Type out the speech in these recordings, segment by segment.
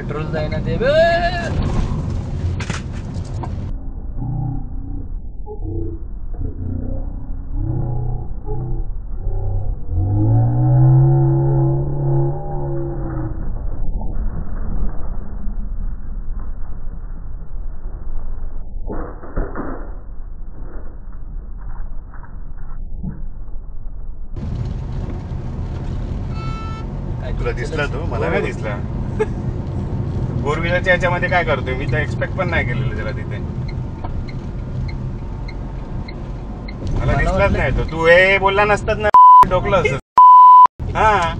Petrol जाईना ते तुला दिसला तो? मला नाही दिसला. फोर व्हीलरच्या याच्यामध्ये काय करतोय मी तर एक्सपेक्ट पण नाही केलेलं त्याला तिथे. मला दिसलाच नाही तो. तू हे बोलला नसतात ना डोकलं असं. हा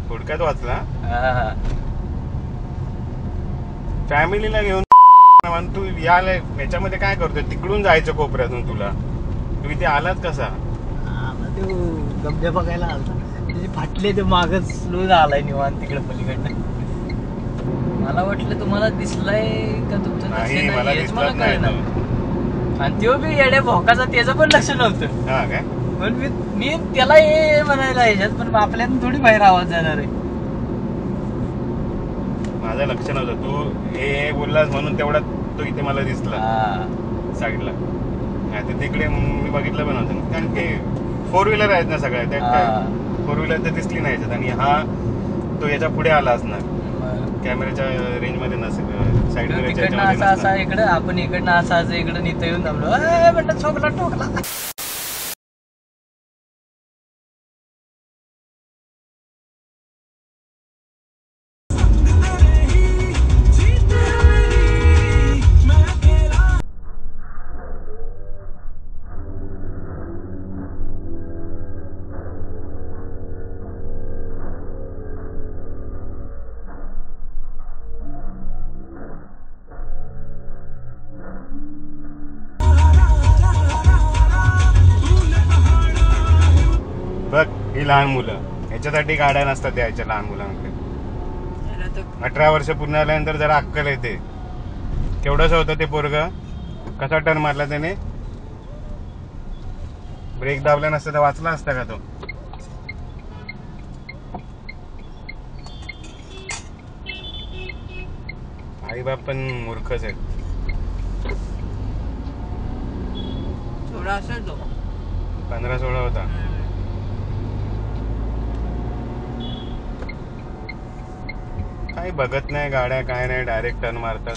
थोडक्यात वाचला. फॅमिलीला घेऊन तू याच्यामध्ये काय करतोय? तिकडून जायचं कोपऱ्यातून तुला. तू इथे आलात कसा? गमजा बघायला आला. त्याचे फाटले ते मागच स्लो आलाय निवांत तिकडे पलीकडनं. मला वाटलं तुम्हाला दिसलाय का तुमचं लक्ष नाही मला कळलं. आणि तो बी येड्या भोकाचा त्याचं पण लक्ष नव्हतं. हा काय? पण मी त्याला हे म्हणायला ह्याच्यात पण आपल्याला थोडी बाहेर आवाज जाणार आहे. माझं लक्ष नव्हतं. तू हे बोललास म्हणून तेवढा तो इथे मला दिसला साईडला. नाही तर तिकडे मी बघितलं पण नव्हतं. कारण ते फोर व्हीलर आहेत ना सगळ्या. त्या फोर व्हीलर तर दिसली नाही याच्यात. आणि हा तो याच्या पुढे आला असणार. कॅमेऱ्याच्या रेंज मध्ये नसेल. साईड असा इकडं आपण इकडनं असं इकडं इथं येऊन थांबलो. म्हणलं ठोकला ठोकला. बघ ही लहान मुलं ह्याच्यासाठी गाड्या नसतात द्यायच्या लहान मुलांकडे. 18 वर्ष पूर्ण झाल्यानंतर जरा अक्कल येते. केवढंच होतं ते पोरग. कसा टर्न मारला त्याने. ब्रेक दाबला नसता तर वाचला असता का तो? आई बाप पण मूर्खच आहेत. थोडा असेल तो 15-16 होता. काही बघत नाही गाड्या काय नाही. डायरेक्ट टर्न मारतात.